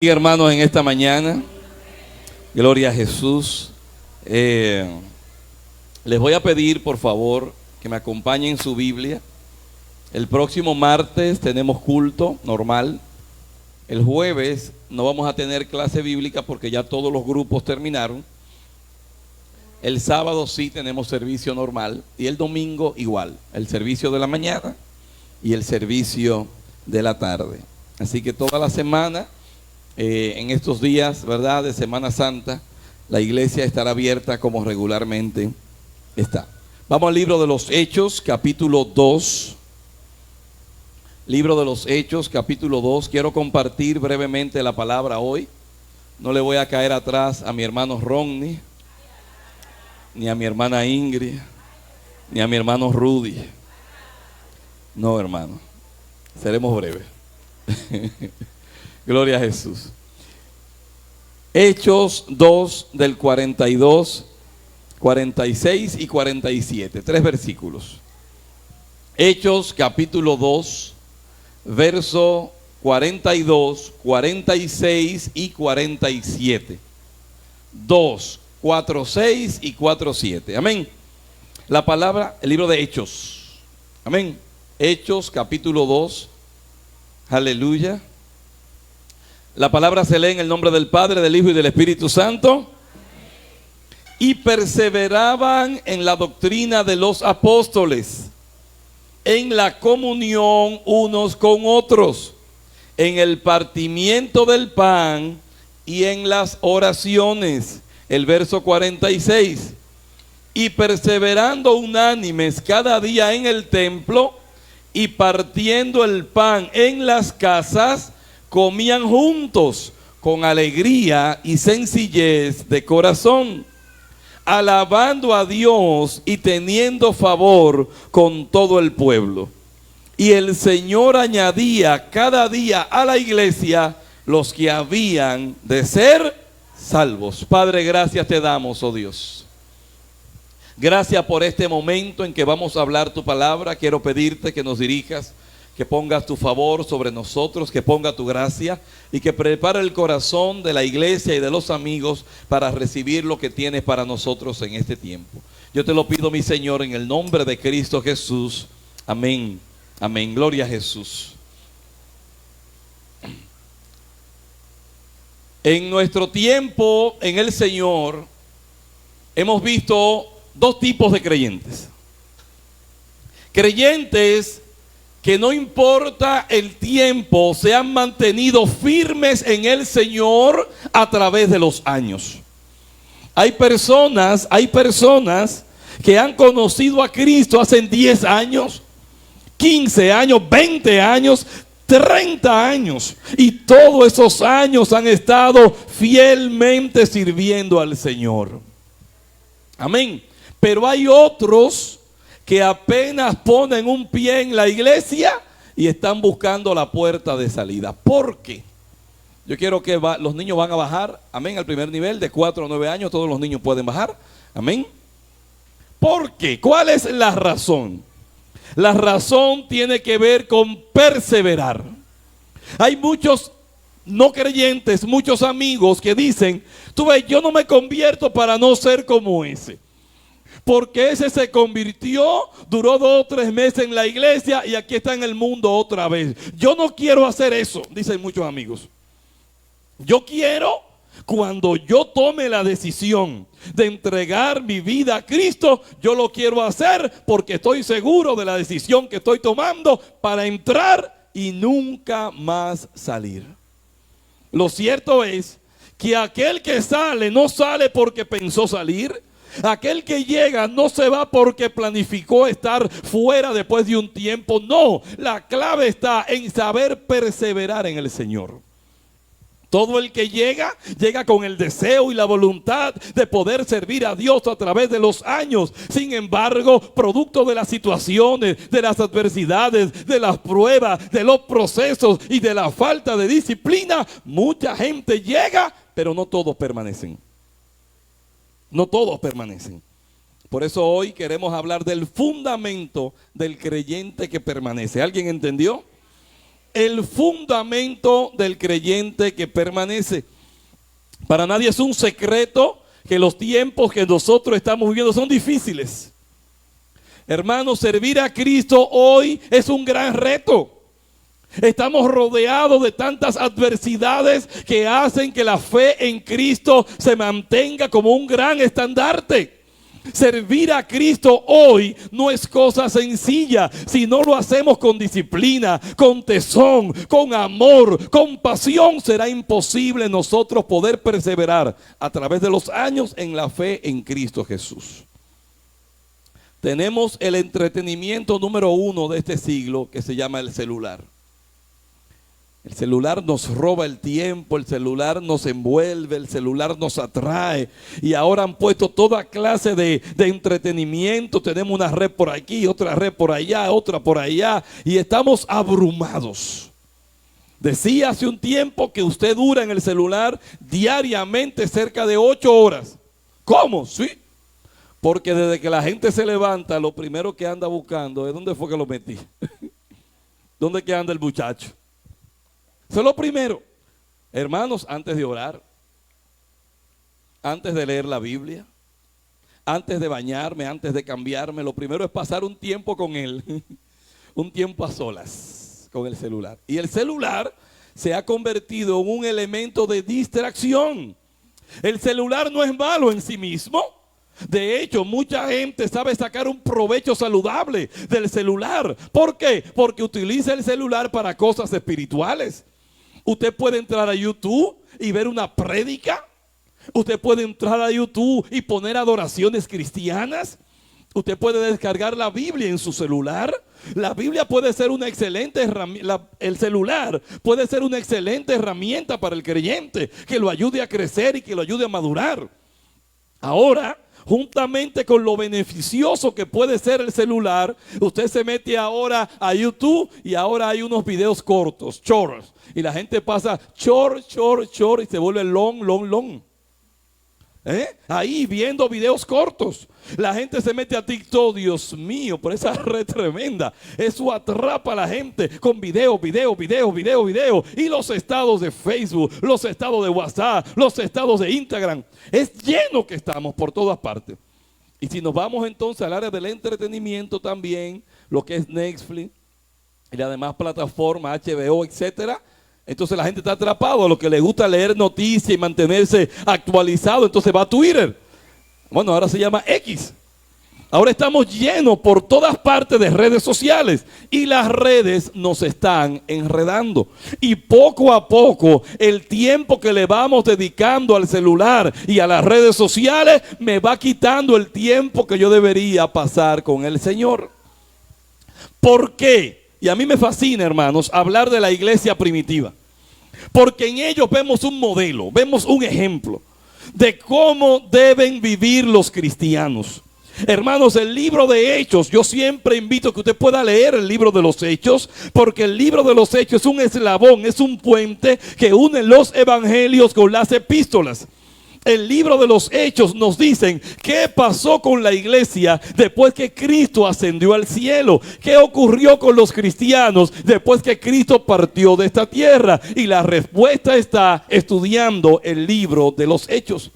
Y hermanos, en esta mañana, gloria a Jesús. Les voy a pedir por favor que me acompañen en su Biblia. El próximo martes tenemos culto normal. El jueves no vamos a tener clase bíblica porque ya todos los grupos terminaron. El sábado sí tenemos servicio normal y el domingo igual, el servicio de la mañana y el servicio de la tarde. Así que toda la semana, en estos días, ¿verdad?, de Semana Santa, la iglesia estará abierta como regularmente está. Vamos al libro de los Hechos, capítulo 2. Libro de los Hechos, capítulo 2. Quiero compartir brevemente la palabra hoy. No le voy a caer atrás a mi hermano Ronnie, ni a mi hermana Ingrid, ni a mi hermano Rudy. No, hermano, seremos breves. Gloria a Jesús. Hechos 2 del 42, 46 y 47. 3 versículos. Hechos capítulo 2, verso 42, 46 y 47. 2, 4, 6 y 4, 7. Amén. La palabra, el libro de Hechos. Amén. Hechos capítulo 2. Aleluya. La palabra se lee en el nombre del Padre, del Hijo y del Espíritu Santo. Y perseveraban en la doctrina de los apóstoles, en la comunión unos con otros, en el partimiento del pan y en las oraciones. El verso 46. Y perseverando unánimes cada día en el templo y partiendo el pan en las casas, comían juntos con alegría y sencillez de corazón, alabando a Dios y teniendo favor con todo el pueblo. Y el Señor añadía cada día a la iglesia los que habían de ser salvos. Padre, gracias te damos, oh Dios. Gracias por este momento en que vamos a hablar tu palabra. Quiero pedirte que nos dirijas, que pongas tu favor sobre nosotros, que ponga tu gracia y que prepare el corazón de la iglesia y de los amigos para recibir lo que tienes para nosotros en este tiempo. Yo te lo pido, mi Señor, en el nombre de Cristo Jesús. Amén. Amén. Gloria a Jesús. En nuestro tiempo en el Señor hemos visto dos tipos de creyentes. Creyentes que no importa el tiempo, se han mantenido firmes en el Señor a través de los años. Hay personas que han conocido a Cristo hace 10 años, 15 años, 20 años, 30 años. Y todos esos años han estado fielmente sirviendo al Señor. Amén. Pero hay otros que apenas ponen un pie en la iglesia y están buscando la puerta de salida. ¿Por qué? Yo quiero que los niños van a bajar, amén, al primer nivel de 4 a 9 años, todos los niños pueden bajar, amén. ¿Por qué? ¿Cuál es la razón? La razón tiene que ver con perseverar. Hay muchos no creyentes, muchos amigos que dicen, tú ves, yo no me convierto para no ser como ese. Porque ese se convirtió, duró 2 o 3 meses en la iglesia y aquí está en el mundo otra vez. Yo no quiero hacer eso, dicen muchos amigos. Yo quiero, cuando yo tome la decisión de entregar mi vida a Cristo, yo lo quiero hacer porque estoy seguro de la decisión que estoy tomando para entrar y nunca más salir. Lo cierto es que aquel que sale no sale porque pensó salir. Aquel que llega no se va porque planificó estar fuera después de un tiempo. No, la clave está en saber perseverar en el Señor. Todo el que llega con el deseo y la voluntad de poder servir a Dios a través de los años. Sin embargo, producto de las situaciones, de las adversidades, de las pruebas, de los procesos y de la falta de disciplina, mucha gente llega, pero no todos permanecen. No todos permanecen. Por eso hoy queremos hablar del fundamento del creyente que permanece. ¿Alguien entendió? el fundamento del creyente que permanece. Para nadie es un secreto que los tiempos que nosotros estamos viviendo son difíciles. Hermanos, servir a Cristo hoy es un gran reto. Estamos rodeados de tantas adversidades que hacen que la fe en Cristo se mantenga como un gran estandarte. Servir a Cristo hoy no es cosa sencilla. Si no lo hacemos con disciplina, con tesón, con amor, con pasión, será imposible nosotros poder perseverar a través de los años en la fe en Cristo Jesús. Tenemos el entretenimiento número 1 de este siglo, que se llama el celular. El celular nos roba el tiempo, el celular nos envuelve, el celular nos atrae. Y ahora han puesto toda clase de entretenimiento. Tenemos una red por aquí, otra red por allá, otra por allá. Y estamos abrumados. Decía hace un tiempo que usted dura en el celular diariamente cerca de 8 horas. ¿Cómo? Sí. Porque desde que la gente se levanta, lo primero que anda buscando es dónde fue que lo metí. ¿Dónde que anda el muchacho? Eso es lo primero. Hermanos, antes de orar, antes de leer la Biblia, antes de bañarme, antes de cambiarme, lo primero es pasar un tiempo con él. Un tiempo a solas con el celular. Y el celular se ha convertido en un elemento de distracción. El celular no es malo en sí mismo. De hecho, mucha gente sabe sacar un provecho saludable del celular. ¿Por qué? Porque utiliza el celular para cosas espirituales. Usted puede entrar a YouTube y ver una prédica. Usted puede entrar a YouTube y poner adoraciones cristianas. Usted puede descargar la Biblia en su celular. La Biblia puede ser una excelente herramienta. El celular puede ser una excelente herramienta para el creyente, que lo ayude a crecer y que lo ayude a madurar. Ahora, juntamente con lo beneficioso que puede ser el celular, usted se mete ahora a YouTube y ahora hay unos videos cortos, shorts. Y la gente pasa short y se vuelve long. Ahí viendo videos cortos. La gente se mete a TikTok, Dios mío, por esa red tremenda. Eso atrapa a la gente con video. Y los estados de Facebook, los estados de WhatsApp, los estados de Instagram. Es lleno que estamos por todas partes. Y si nos vamos entonces al área del entretenimiento también, lo que es Netflix y las demás plataformas, HBO, etcétera. Entonces la gente está atrapada a lo que le gusta leer noticias y mantenerse actualizado. Entonces va a Twitter. Bueno, ahora se llama X. Ahora estamos llenos por todas partes de redes sociales. Y las redes nos están enredando. Y poco a poco el tiempo que le vamos dedicando al celular y a las redes sociales me va quitando el tiempo que yo debería pasar con el Señor. ¿Por qué? Y a mí me fascina, hermanos, hablar de la iglesia primitiva. Porque en ellos vemos un modelo, vemos un ejemplo de cómo deben vivir los cristianos. Hermanos, el libro de Hechos, yo siempre invito a que usted pueda leer el libro de los Hechos, porque el libro de los Hechos es un eslabón, es un puente que une los evangelios con las epístolas. El libro de los Hechos nos dicen qué pasó con la iglesia después que Cristo ascendió al cielo. ¿Qué ocurrió con los cristianos después que Cristo partió de esta tierra? Y la respuesta está estudiando el libro de los Hechos.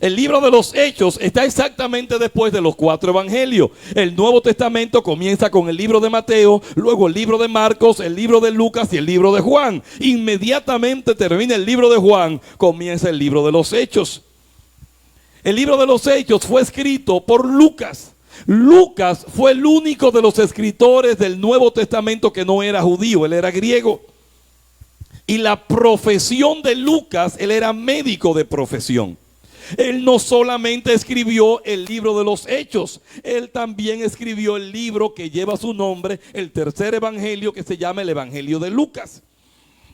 El libro de los Hechos está exactamente después de los 4 evangelios. El Nuevo Testamento comienza con el libro de Mateo, luego el libro de Marcos, el libro de Lucas y el libro de Juan. Inmediatamente termina el libro de Juan, comienza el libro de los Hechos. El libro de los Hechos fue escrito por Lucas. Lucas fue el único de los escritores del Nuevo Testamento que no era judío, él era griego. Y la profesión de Lucas, él era médico de profesión. Él no solamente escribió el libro de los Hechos, él también escribió el libro que lleva su nombre, el tercer evangelio, que se llama el Evangelio de Lucas.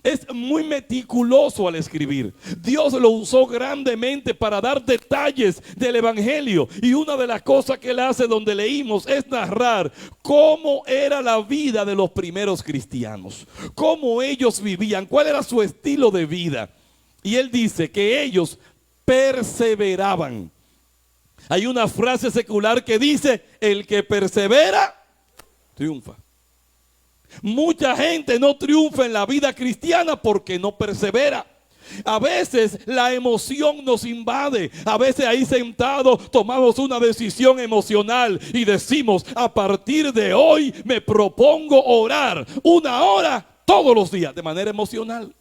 Es muy meticuloso al escribir. Dios lo usó grandemente para dar detalles del evangelio. Y una de las cosas que él hace donde leímos es narrar cómo era la vida de los primeros cristianos, cómo ellos vivían, cuál era su estilo de vida. Y él dice que ellos perseveraban. Hay una frase secular que dice: el que persevera, triunfa. Mucha gente no triunfa en la vida cristiana porque no persevera. A veces la emoción nos invade. A veces ahí sentados tomamos una decisión emocional y decimos: a partir de hoy me propongo orar 1 hora todos los días, de manera emocional.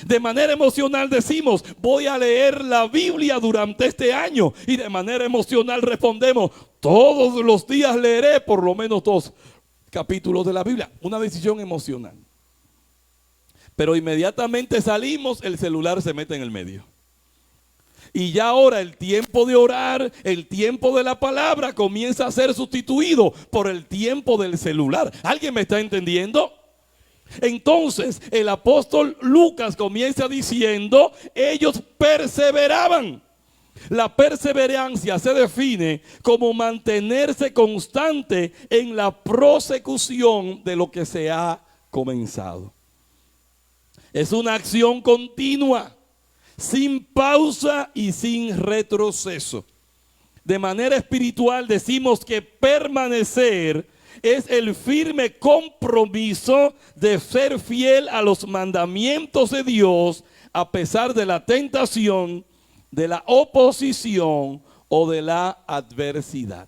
De manera emocional decimos: voy a leer la Biblia durante este año. Y de manera emocional respondemos: todos los días leeré por lo menos 2 capítulos de la Biblia. Una decisión emocional. Pero inmediatamente salimos, el celular se mete en el medio. Y ya ahora el tiempo de orar, el tiempo de la palabra comienza a ser sustituido por el tiempo del celular. ¿Alguien me está entendiendo? Entonces el apóstol Lucas comienza diciendo: ellos perseveraban. La perseverancia se define como mantenerse constante en la prosecución de lo que se ha comenzado. Es una acción continua, sin pausa y sin retroceso. De manera espiritual decimos que permanecer es el firme compromiso de ser fiel a los mandamientos de Dios a pesar de la tentación, de la oposición o de la adversidad.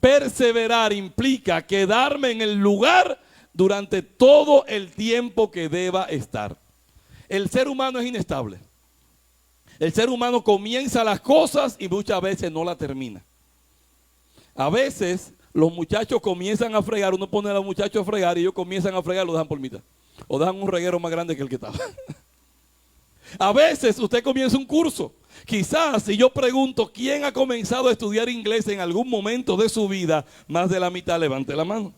Perseverar implica quedarme en el lugar durante todo el tiempo que deba estar. El ser humano es inestable. El ser humano comienza las cosas y muchas veces no la termina. A veces los muchachos comienzan a fregar, uno pone a los muchachos a fregar y ellos comienzan a fregar, lo dejan por mitad. O dejan un reguero más grande que el que estaba. A veces usted comienza un curso. Quizás si yo pregunto quién ha comenzado a estudiar inglés en algún momento de su vida, más de la mitad levante la mano.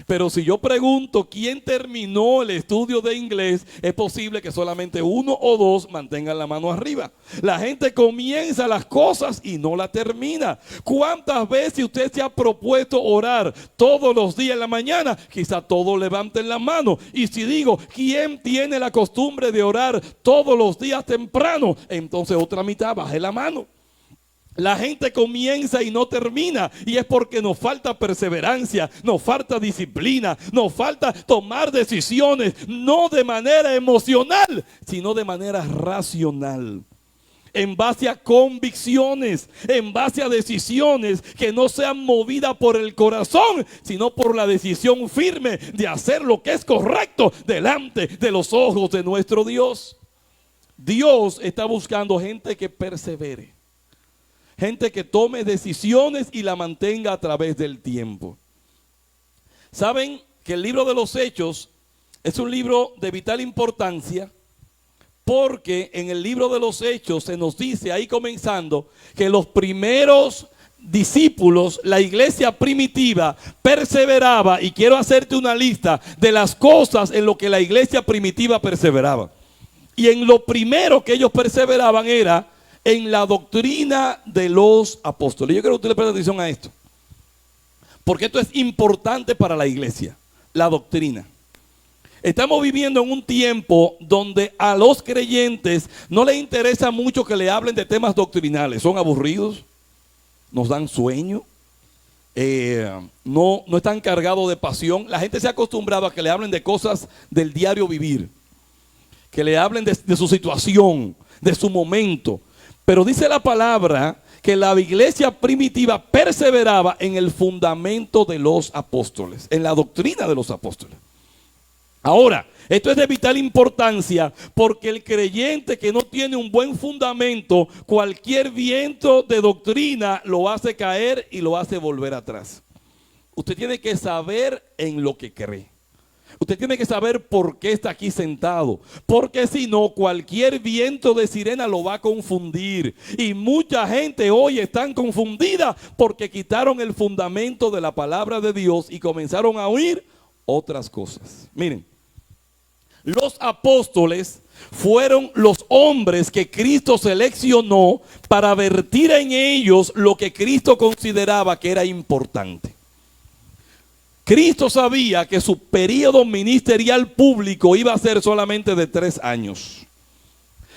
Pero si yo pregunto quién terminó el estudio de inglés, es posible que solamente 1 o 2 mantengan la mano arriba. La gente comienza las cosas y no la termina. ¿Cuántas veces usted se ha propuesto orar todos los días en la mañana? Quizá todos levanten la mano. Y si digo, ¿quién tiene la costumbre de orar todos los días temprano? Entonces otra mitad baje la mano. La gente comienza y no termina, y es porque nos falta perseverancia, nos falta disciplina, nos falta tomar decisiones, no de manera emocional, sino de manera racional, en base a convicciones, en base a decisiones que no sean movidas por el corazón, sino por la decisión firme de hacer lo que es correcto delante de los ojos de nuestro Dios. Dios está buscando gente que persevere. Gente que tome decisiones y la mantenga a través del tiempo. Saben que el libro de los Hechos es un libro de vital importancia, porque en el libro de los Hechos se nos dice, ahí comenzando, que los primeros discípulos, la iglesia primitiva, perseveraba. Y quiero hacerte una lista de las cosas en lo que la iglesia primitiva perseveraba. Y en lo primero que ellos perseveraban era en la doctrina de los apóstoles. Yo quiero que usted le preste atención a esto, porque esto es importante para la iglesia, la doctrina. Estamos viviendo en un tiempo donde a los creyentes no les interesa mucho que le hablen de temas doctrinales. Son aburridos, nos dan sueño, no están cargados de pasión. La gente se ha acostumbrado a que le hablen de cosas del diario vivir, que le hablen de su situación, de su momento. Pero dice la palabra que la iglesia primitiva perseveraba en el fundamento de los apóstoles, en la doctrina de los apóstoles. Ahora, esto es de vital importancia, porque el creyente que no tiene un buen fundamento, cualquier viento de doctrina lo hace caer y lo hace volver atrás. Usted tiene que saber en lo que cree. Usted tiene que saber por qué está aquí sentado, porque si no, cualquier viento de sirena lo va a confundir. Y mucha gente hoy están confundida porque quitaron el fundamento de la palabra de Dios y comenzaron a oír otras cosas. Miren, los apóstoles fueron los hombres que Cristo seleccionó para vertir en ellos lo que Cristo consideraba que era importante. Cristo sabía que su periodo ministerial público iba a ser solamente de 3 años.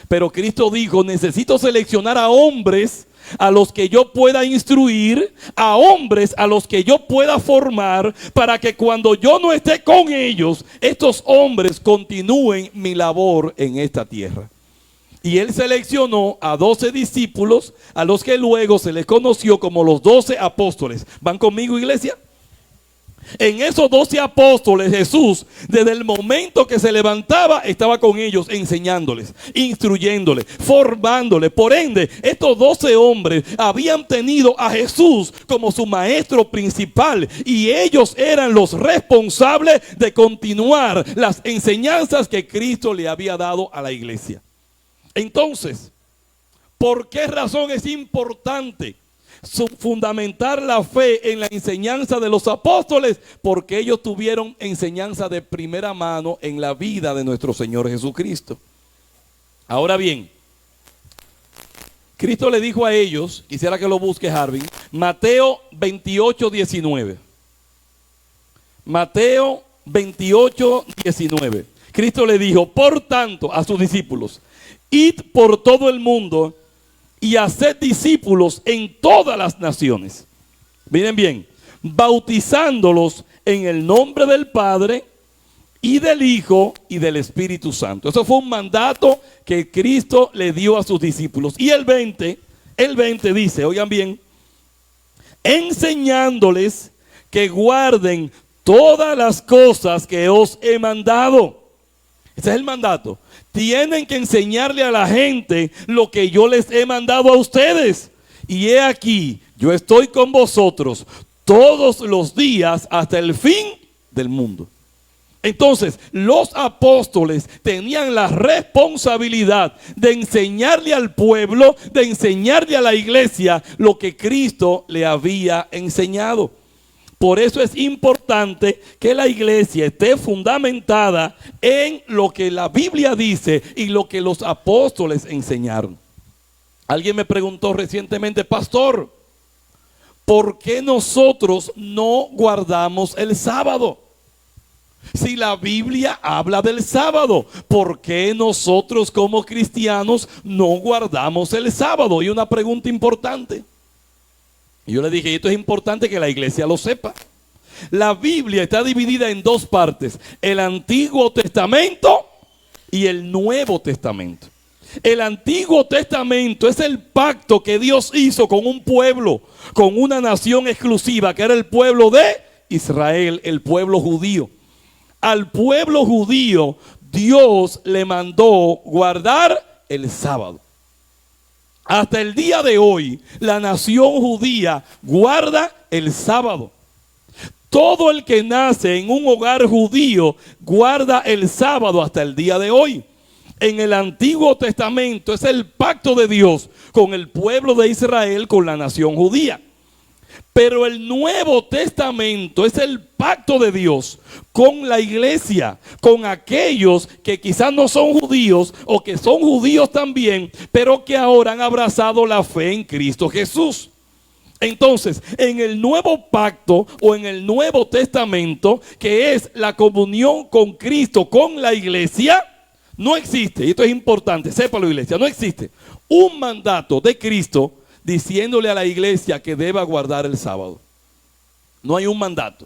Pero Cristo dijo, necesito seleccionar a hombres a los que yo pueda instruir, a hombres a los que yo pueda formar, para que cuando yo no esté con ellos, estos hombres continúen mi labor en esta tierra. Y él seleccionó a 12 discípulos, a los que luego se les conoció como los 12 apóstoles. ¿Van conmigo, iglesia? En esos 12 apóstoles, Jesús, desde el momento que se levantaba, estaba con ellos enseñándoles, instruyéndoles, formándoles. Por ende, estos 12 hombres habían tenido a Jesús como su maestro principal, y ellos eran los responsables de continuar las enseñanzas que Cristo le había dado a la iglesia. Entonces, ¿por qué razón es importante fundamentar la fe en la enseñanza de los apóstoles? Porque ellos tuvieron enseñanza de primera mano en la vida de nuestro Señor Jesucristo. Ahora bien, Cristo le dijo a ellos, quisiera que lo busque Harvin, Mateo 28, 19. Mateo 28, 19. Cristo le dijo, por tanto, a sus discípulos, id por todo el mundo y haced discípulos en todas las naciones. Miren bien, bautizándolos en el nombre del Padre y del Hijo y del Espíritu Santo. Eso fue un mandato que Cristo le dio a sus discípulos. Y el 20 dice, oigan bien, enseñándoles que guarden todas las cosas que os he mandado. Ese es el mandato. Tienen que enseñarle a la gente lo que yo les he mandado a ustedes. Y he aquí, yo estoy con vosotros todos los días hasta el fin del mundo. Entonces, los apóstoles tenían la responsabilidad de enseñarle al pueblo, de enseñarle a la iglesia lo que Cristo le había enseñado. Por eso es importante que la iglesia esté fundamentada en lo que la Biblia dice y lo que los apóstoles enseñaron. Alguien me preguntó recientemente, pastor, ¿por qué nosotros no guardamos el sábado? Si la Biblia habla del sábado, ¿por qué nosotros como cristianos no guardamos el sábado? Y una pregunta importante. Y yo le dije, esto es importante que la iglesia lo sepa. La Biblia está dividida en dos partes, el Antiguo Testamento y el Nuevo Testamento. El Antiguo Testamento es el pacto que Dios hizo con un pueblo, con una nación exclusiva, que era el pueblo de Israel, el pueblo judío. Al pueblo judío, Dios le mandó guardar el sábado. Hasta el día de hoy, la nación judía guarda el sábado. Todo el que nace en un hogar judío guarda el sábado hasta el día de hoy. En el Antiguo Testamento es el pacto de Dios con el pueblo de Israel, con la nación judía. Pero el Nuevo Testamento es el pacto de Dios con la iglesia, con aquellos que quizás no son judíos o que son judíos también, pero que ahora han abrazado la fe en Cristo Jesús. Entonces, en el nuevo pacto o en el Nuevo Testamento, que es la comunión con Cristo, con la iglesia, no existe, y esto es importante, sépalo iglesia, no existe un mandato de Cristo diciéndole a la iglesia que deba guardar el sábado. No hay un mandato.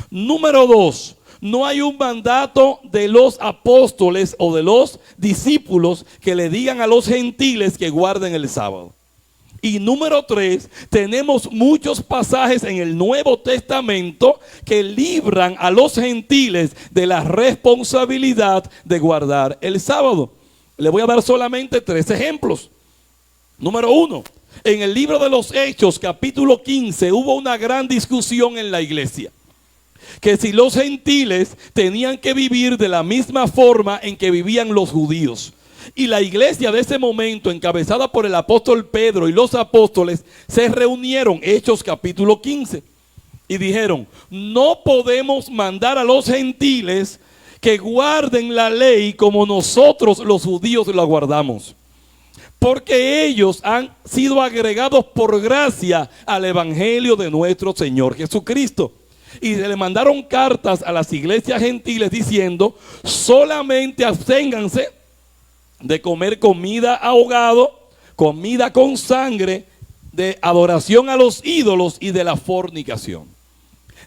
Número 2, no hay un mandato de los apóstoles o de los discípulos que le digan a los gentiles que guarden el sábado. Y número 3, tenemos muchos pasajes en el Nuevo Testamento que libran a los gentiles de la responsabilidad de guardar el sábado. Le voy a dar solamente 3 ejemplos. Número 1, en el libro de los Hechos, capítulo 15, hubo una gran discusión en la iglesia. Que si los gentiles tenían que vivir de la misma forma en que vivían los judíos. Y la iglesia de ese momento, encabezada por el apóstol Pedro y los apóstoles, se reunieron, Hechos capítulo 15, y dijeron, no podemos mandar a los gentiles que guarden la ley como nosotros los judíos la guardamos. Porque ellos han sido agregados por gracia al evangelio de nuestro Señor Jesucristo. Y se le mandaron cartas a las iglesias gentiles diciendo, solamente absténganse de comer comida ahogado, comida con sangre de adoración a los ídolos y de la fornicación.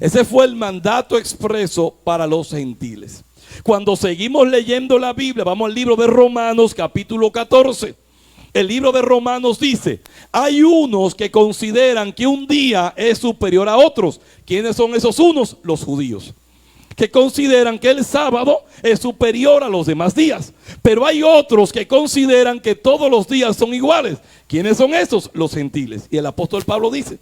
Ese fue el mandato expreso para los gentiles. Cuando seguimos leyendo la Biblia, vamos al libro de Romanos capítulo 14. El libro de Romanos dice, hay unos que consideran que un día es superior a otros. ¿Quiénes son esos unos? Los judíos, que consideran que el sábado es superior a los demás días. Pero hay otros que consideran que todos los días son iguales. ¿Quiénes son esos? Los gentiles. Y el apóstol Pablo dice,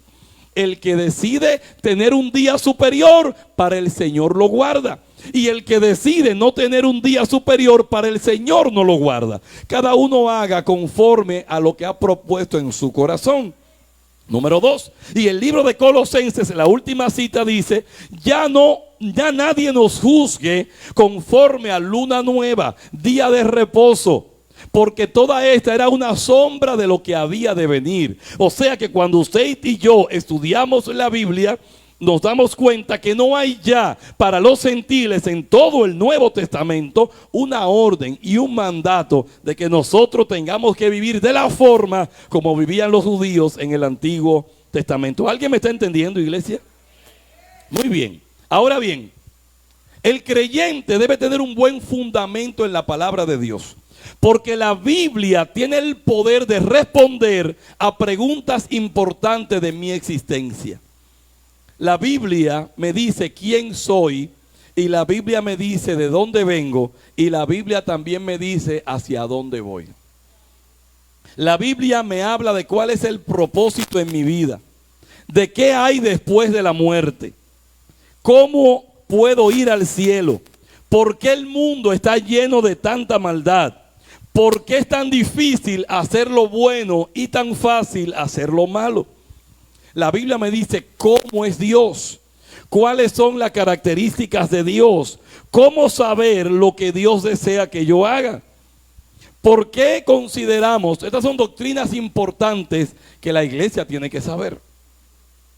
el que decide tener un día superior, para el Señor lo guarda. Y el que decide no tener un día superior, para el Señor no lo guarda. Cada uno haga conforme a lo que ha propuesto en su corazón. Número 2. Y el libro de Colosenses, la última cita dice, ya nadie nos juzgue conforme a luna nueva, día de reposo, porque toda esta era una sombra de lo que había de venir. O sea que cuando usted y yo estudiamos la Biblia, nos damos cuenta que no hay ya para los gentiles en todo el Nuevo Testamento una orden y un mandato de que nosotros tengamos que vivir de la forma como vivían los judíos en el Antiguo Testamento. ¿Alguien me está entendiendo, iglesia? Muy bien. Ahora bien, el creyente debe tener un buen fundamento en la palabra de Dios, porque la Biblia tiene el poder de responder a preguntas importantes de mi existencia. La Biblia me dice quién soy, y la Biblia me dice de dónde vengo, y la Biblia también me dice hacia dónde voy. La Biblia me habla de cuál es el propósito en mi vida, de qué hay después de la muerte, cómo puedo ir al cielo, por qué el mundo está lleno de tanta maldad, por qué es tan difícil hacer lo bueno y tan fácil hacer lo malo. La Biblia me dice cómo es Dios, cuáles son las características de Dios, cómo saber lo que Dios desea que yo haga. ¿Por qué consideramos? Estas son doctrinas importantes que la iglesia tiene que saber.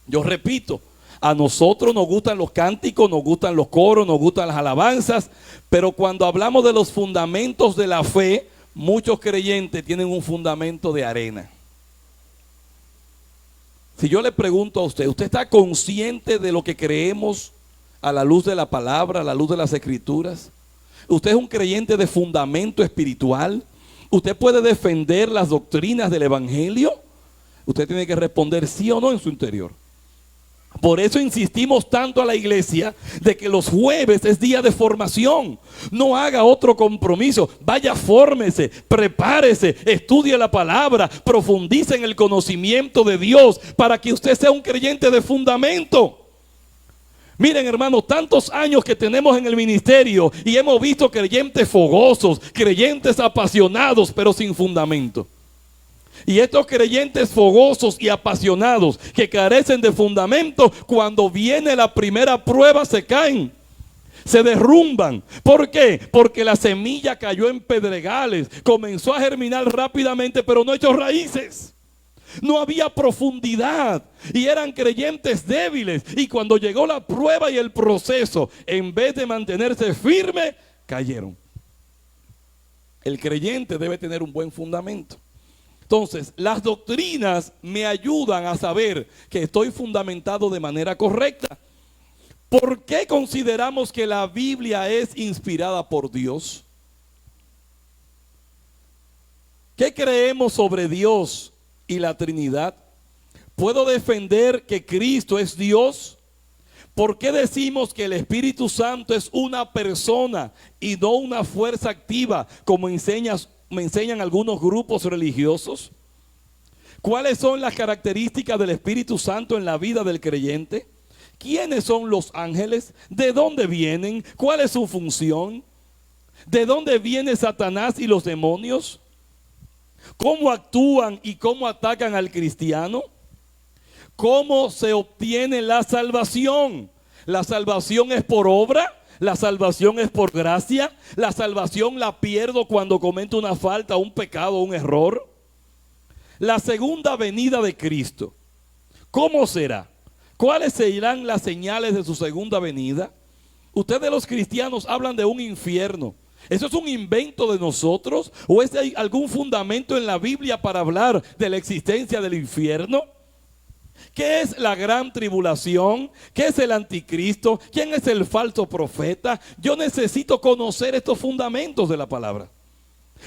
Yo repito, a nosotros nos gustan los cánticos, nos gustan los coros, nos gustan las alabanzas, pero cuando hablamos de los fundamentos de la fe, muchos creyentes tienen un fundamento de arena. Si yo le pregunto a usted, ¿usted está consciente de lo que creemos a la luz de la palabra, a la luz de las escrituras? ¿Usted es un creyente de fundamento espiritual? ¿Usted puede defender las doctrinas del evangelio? Usted tiene que responder sí o no en su interior. Por eso insistimos tanto a la iglesia de que los jueves es día de formación. No haga otro compromiso. Vaya, fórmese, prepárese, estudie la palabra, profundice en el conocimiento de Dios para que usted sea un creyente de fundamento. Miren, hermanos, tantos años que tenemos en el ministerio y hemos visto creyentes fogosos, creyentes apasionados, pero sin fundamento. Y estos creyentes fogosos y apasionados que carecen de fundamento, cuando viene la primera prueba se caen, se derrumban. ¿Por qué? Porque la semilla cayó en pedregales, comenzó a germinar rápidamente, pero no echó raíces. No había profundidad y eran creyentes débiles. Y cuando llegó la prueba y el proceso, en vez de mantenerse firme, cayeron. El creyente debe tener un buen fundamento. Entonces, las doctrinas me ayudan a saber que estoy fundamentado de manera correcta. ¿Por qué consideramos que la Biblia es inspirada por Dios? ¿Qué creemos sobre Dios y la Trinidad? ¿Puedo defender que Cristo es Dios? ¿Por qué decimos que el Espíritu Santo es una persona y no una fuerza activa, como me enseñan algunos grupos religiosos? ¿Cuáles son las características del Espíritu Santo en la vida del creyente? ¿Quiénes son los ángeles? ¿De dónde vienen? ¿Cuál es su función? ¿De dónde viene Satanás y los demonios? ¿Cómo actúan y cómo atacan al cristiano? ¿Cómo se obtiene la salvación? ¿La salvación es por obra? ¿La salvación es por gracia? ¿La salvación la pierdo cuando cometo una falta, un pecado, un error? La segunda venida de Cristo, ¿cómo será? ¿Cuáles serán las señales de su segunda venida? Ustedes los cristianos hablan de un infierno, ¿Eso es un invento de nosotros? ¿O hay algún fundamento en la Biblia para hablar de la existencia del infierno? ¿Qué es la gran tribulación? ¿Qué es el anticristo? ¿Quién es el falso profeta? Yo necesito conocer estos fundamentos de la palabra.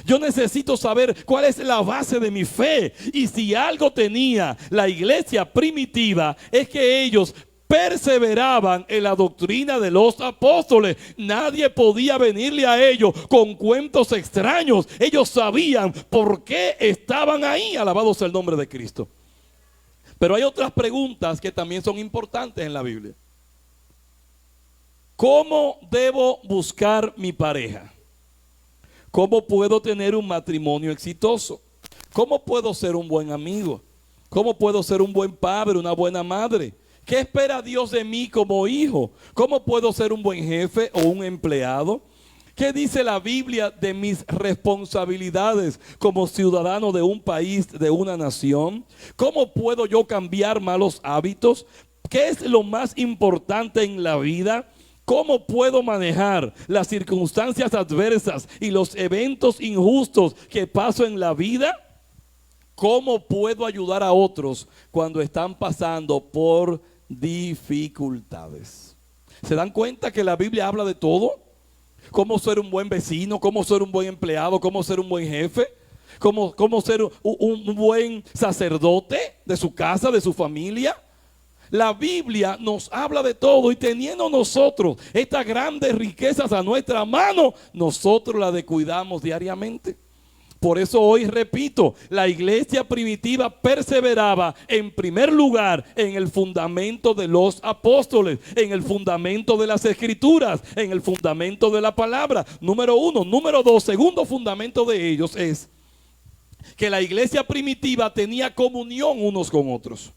Yo necesito saber cuál es la base de mi fe. Y si algo tenía la iglesia primitiva, es que ellos perseveraban en la doctrina de los apóstoles. Nadie podía venirle a ellos con cuentos extraños. Ellos sabían por qué estaban ahí. Alabado sea el nombre de Cristo. Pero hay otras preguntas que también son importantes en la Biblia. ¿Cómo debo buscar mi pareja? ¿Cómo puedo tener un matrimonio exitoso? ¿Cómo puedo ser un buen amigo? ¿Cómo puedo ser un buen padre, una buena madre? ¿Qué espera Dios de mí como hijo? ¿Cómo puedo ser un buen jefe o un empleado? ¿Qué dice la Biblia de mis responsabilidades como ciudadano de un país, de una nación? ¿Cómo puedo yo cambiar malos hábitos? ¿Qué es lo más importante en la vida? ¿Cómo puedo manejar las circunstancias adversas y los eventos injustos que paso en la vida? ¿Cómo puedo ayudar a otros cuando están pasando por dificultades? ¿Se dan cuenta que la Biblia habla de todo? ¿Cómo ser un buen vecino? ¿Cómo ser un buen empleado? ¿Cómo ser un buen jefe? ¿Cómo ser un buen sacerdote de su casa, de su familia? La Biblia nos habla de todo, y teniendo nosotros estas grandes riquezas a nuestra mano, nosotros las descuidamos diariamente. Por eso hoy repito, la iglesia primitiva perseveraba en primer lugar en el fundamento de los apóstoles, en el fundamento de las escrituras, en el fundamento de la palabra. Número uno. Número dos, segundo fundamento de ellos es que la iglesia primitiva tenía comunión unos con otros.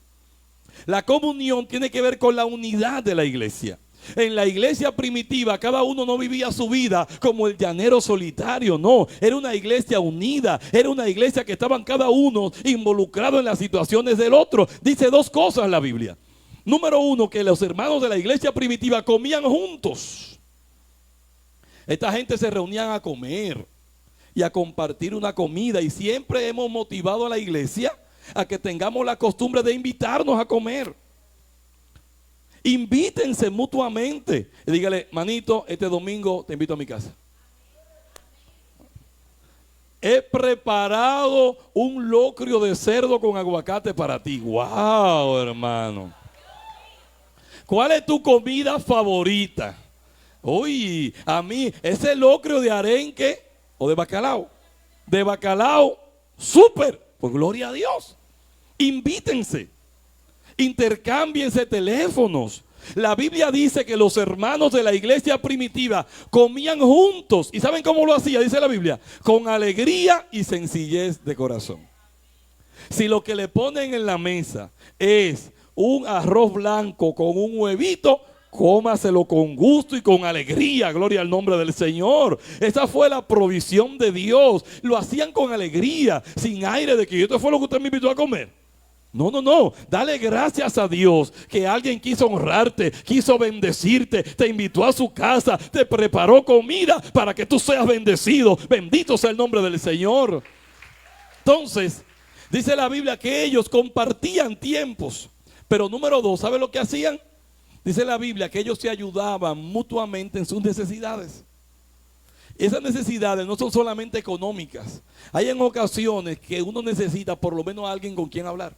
La comunión tiene que ver con la unidad de la iglesia. En la iglesia primitiva cada uno no vivía su vida como el llanero solitario, no, era una iglesia unida, era una iglesia que estaban cada uno involucrado en las situaciones del otro. Dice dos cosas la Biblia. Número uno, que los hermanos de la iglesia primitiva comían juntos. Esta gente se reunían a comer y a compartir una comida, y siempre hemos motivado a la iglesia a que tengamos la costumbre de invitarnos a comer. Invítense mutuamente. Y dígale, manito, este domingo te invito a mi casa. He preparado un locrio de cerdo con aguacate para ti. Wow, hermano. ¿Cuál es tu comida favorita? Uy, a mí, ese locrio de arenque o de bacalao. De bacalao, súper. Pues gloria a Dios. Invítense. Intercámbiense teléfonos. La Biblia dice que los hermanos de la iglesia primitiva comían juntos. ¿Y saben cómo lo hacía? Dice la Biblia, con alegría y sencillez de corazón. Si lo que le ponen en la mesa es un arroz blanco con un huevito, cómaselo con gusto y con alegría. Gloria al nombre del Señor. Esa fue la provisión de Dios. Lo hacían con alegría, sin aire de que esto fue lo que usted me invitó a comer. No. Dale gracias a Dios que alguien quiso honrarte, quiso bendecirte, te invitó a su casa, te preparó comida para que tú seas bendecido. Bendito sea el nombre del Señor. Entonces, dice la Biblia que ellos compartían tiempos. Pero número dos, ¿sabe lo que hacían? Dice la Biblia que ellos se ayudaban mutuamente en sus necesidades. Esas necesidades no son solamente económicas. Hay en ocasiones que uno necesita por lo menos a alguien con quien hablar.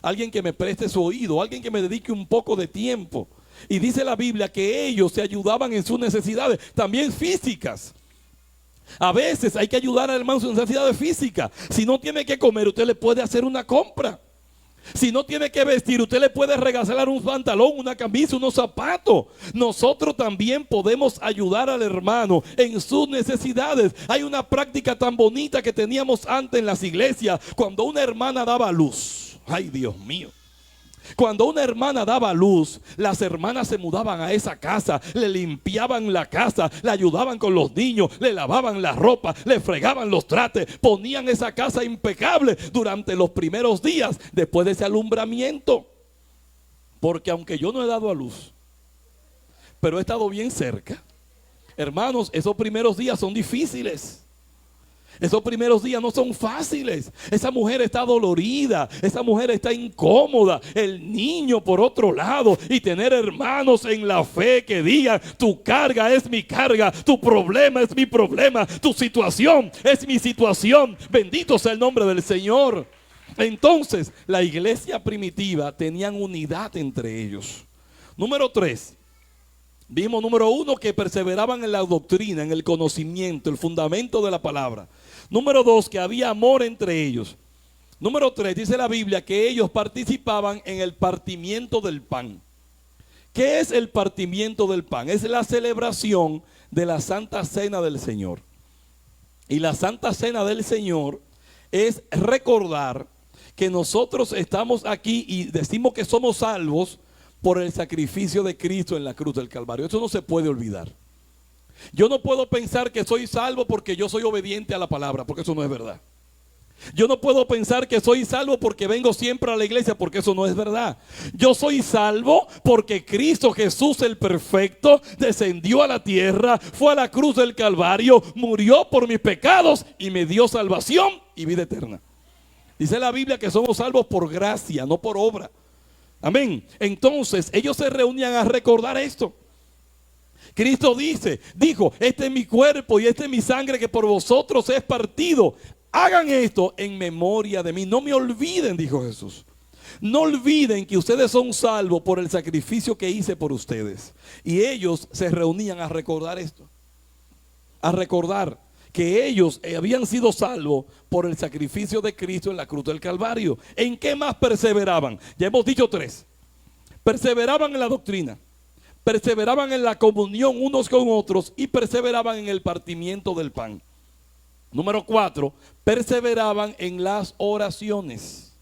Alguien que me preste su oído, alguien que me dedique un poco de tiempo. Y dice la Biblia que ellos se ayudaban en sus necesidades, también físicas. A veces hay que ayudar al hermano en sus necesidades físicas. Si no tiene que comer, usted le puede hacer una compra. Si no tiene que vestir, usted le puede regalar un pantalón, una camisa, unos zapatos. Nosotros también podemos ayudar al hermano en sus necesidades. Hay una práctica tan bonita que teníamos antes en las iglesias, cuando una hermana daba a luz. Ay, Dios mío. Cuando una hermana daba a luz, las hermanas se mudaban a esa casa, le limpiaban la casa, le ayudaban con los niños, le lavaban la ropa, le fregaban los trastes, ponían esa casa impecable durante los primeros días después de ese alumbramiento. Porque aunque yo no he dado a luz, pero he estado bien cerca, Hermanos, esos primeros días son difíciles. Esos primeros días no son fáciles. Esa mujer está dolorida, esa mujer está incómoda. El niño por otro lado, y tener hermanos en la fe que digan: tu carga es mi carga, tu problema es mi problema, tu situación es mi situación. Bendito sea el nombre del Señor. Entonces, la iglesia primitiva tenían unidad entre ellos. Número 3. Vimos, número 1, que perseveraban en la doctrina, en el conocimiento, el fundamento de la palabra. Número 2, que había amor entre ellos. Número 3, dice la Biblia que ellos participaban en el partimiento del pan. ¿Qué es el partimiento del pan? Es la celebración de la Santa Cena del Señor. Y la Santa Cena del Señor es recordar que nosotros estamos aquí y decimos que somos salvos por el sacrificio de Cristo en la cruz del Calvario. Eso no se puede olvidar. Yo no puedo pensar que soy salvo porque yo soy obediente a la palabra, porque eso no es verdad. Yo no puedo pensar que soy salvo porque vengo siempre a la iglesia, porque eso no es verdad. Yo soy salvo porque Cristo Jesús el perfecto descendió a la tierra, fue a la cruz del Calvario, murió por mis pecados y me dio salvación y vida eterna. Dice la Biblia que somos salvos por gracia, no por obra. Amén. Entonces ellos se reunían a recordar esto. Cristo dijo: este es mi cuerpo y esta es mi sangre que por vosotros es partido. Hagan esto en memoria de mí. No me olviden, dijo Jesús. No olviden que ustedes son salvos por el sacrificio que hice por ustedes. Y ellos se reunían a recordar esto. A recordar que ellos habían sido salvos por el sacrificio de Cristo en la cruz del Calvario. ¿En qué más perseveraban? Ya hemos dicho 3. Perseveraban en la doctrina, perseveraban en la comunión unos con otros y perseveraban en el partimiento del pan. Número 4, perseveraban en las oraciones.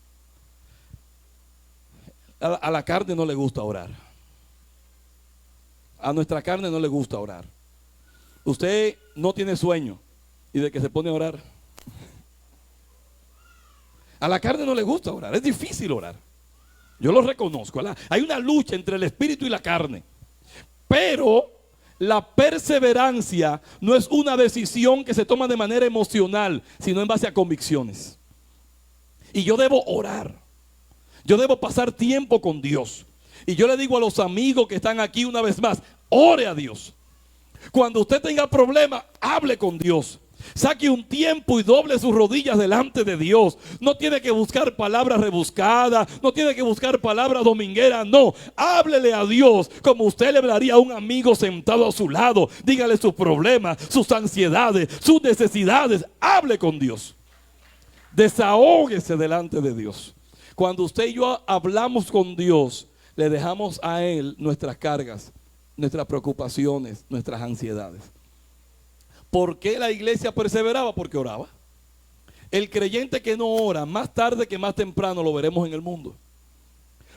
A la carne no le gusta orar. A nuestra carne no le gusta orar. Usted no tiene sueño y de que se pone a orar. A la carne no le gusta orar, es difícil orar. Yo lo reconozco. Hay una lucha entre el espíritu y la carne. Pero la perseverancia no es una decisión que se toma de manera emocional, sino en base a convicciones. Y yo debo orar. Yo debo pasar tiempo con Dios. Y yo le digo a los amigos que están aquí una vez más: ore a Dios. Cuando usted tenga problemas, hable con Dios. Saque un tiempo y doble sus rodillas delante de Dios. No tiene que buscar palabras rebuscadas, no tiene que buscar palabras domingueras, no. Háblele a Dios como usted le hablaría a un amigo sentado a su lado. Dígale sus problemas, sus ansiedades, sus necesidades. Hable con Dios. Desahóguese delante de Dios. Cuando usted y yo hablamos con Dios, le dejamos a Él nuestras cargas, nuestras preocupaciones, nuestras ansiedades. ¿Por qué la iglesia perseveraba? Porque oraba. El creyente que no ora, más tarde que más temprano lo veremos en el mundo.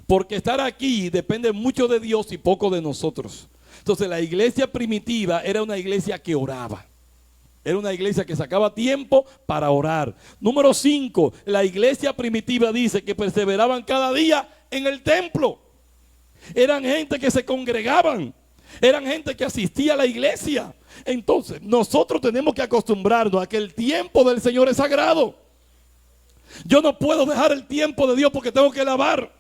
Porque estar aquí depende mucho de Dios y poco de nosotros. Entonces la iglesia primitiva era una iglesia que oraba. Era una iglesia que sacaba tiempo para orar. Número 5, la iglesia primitiva dice que perseveraban cada día en el templo. Eran gente que se congregaban. Eran gente que asistía a la iglesia. Entonces nosotros tenemos que acostumbrarnos a que el tiempo del Señor es sagrado. Yo no puedo dejar el tiempo de Dios porque tengo que lavar,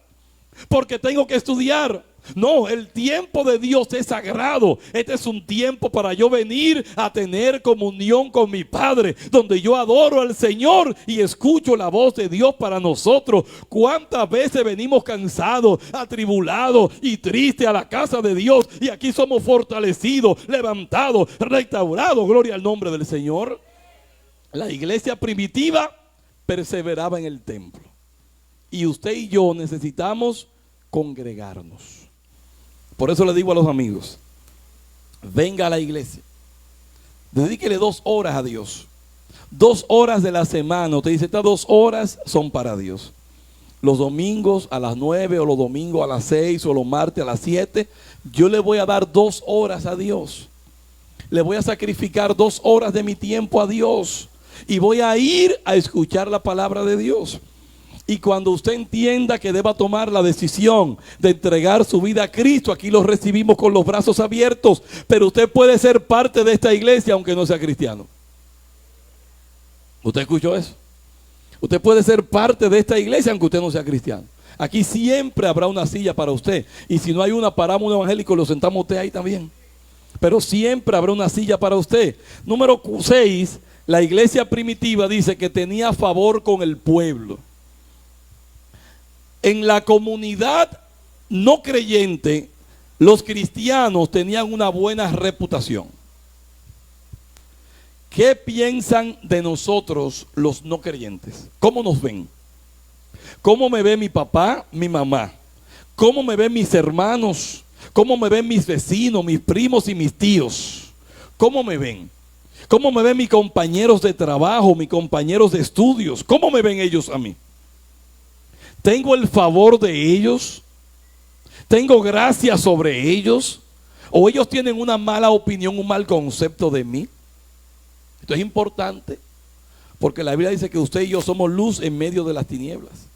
porque tengo que estudiar. No, el tiempo de Dios es sagrado. Este es un tiempo para yo venir a tener comunión con mi Padre, donde yo adoro al Señor y escucho la voz de Dios para nosotros. ¿Cuántas veces venimos cansados, atribulados y tristes a la casa de Dios? Y aquí somos fortalecidos, levantados, restaurados. Gloria al nombre del Señor. La iglesia primitiva perseveraba en el templo. Y usted y yo necesitamos congregarnos. Por eso le digo a los amigos: venga a la iglesia, dedíquele 2 horas a Dios. 2 horas de la semana. Usted dice: estas 2 horas son para Dios. Los domingos a las 9, o los domingos a las 6, o los martes a las 7, yo le voy a dar 2 horas a Dios. Le voy a sacrificar 2 horas de mi tiempo a Dios. Y voy a ir a escuchar la palabra de Dios. Y cuando usted entienda que deba tomar la decisión de entregar su vida a Cristo, aquí lo recibimos con los brazos abiertos. Pero usted puede ser parte de esta iglesia aunque no sea cristiano. ¿Usted escuchó eso? Usted puede ser parte de esta iglesia aunque usted no sea cristiano. Aquí siempre habrá una silla para usted. Y si no hay una, paramos un evangélico y lo sentamos usted ahí también. Pero siempre habrá una silla para usted. Número 6, la iglesia primitiva dice que tenía favor con el pueblo. En la comunidad no creyente, los cristianos tenían una buena reputación. ¿Qué piensan de nosotros los no creyentes? ¿Cómo nos ven? ¿Cómo me ve mi papá, mi mamá? ¿Cómo me ven mis hermanos? ¿Cómo me ven mis vecinos, mis primos y mis tíos? ¿Cómo me ven? ¿Cómo me ven mis compañeros de trabajo, mis compañeros de estudios? ¿Cómo me ven ellos a mí? ¿Tengo el favor de ellos? ¿Tengo gracia sobre ellos? ¿O ellos tienen una mala opinión, un mal concepto de mí? Esto es importante, porque la Biblia dice que usted y yo somos luz en medio de las tinieblas.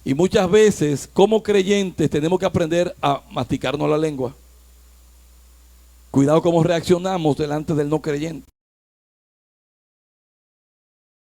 Y muchas veces, como creyentes, tenemos que aprender a masticarnos la lengua. Cuidado cómo reaccionamos delante del no creyente.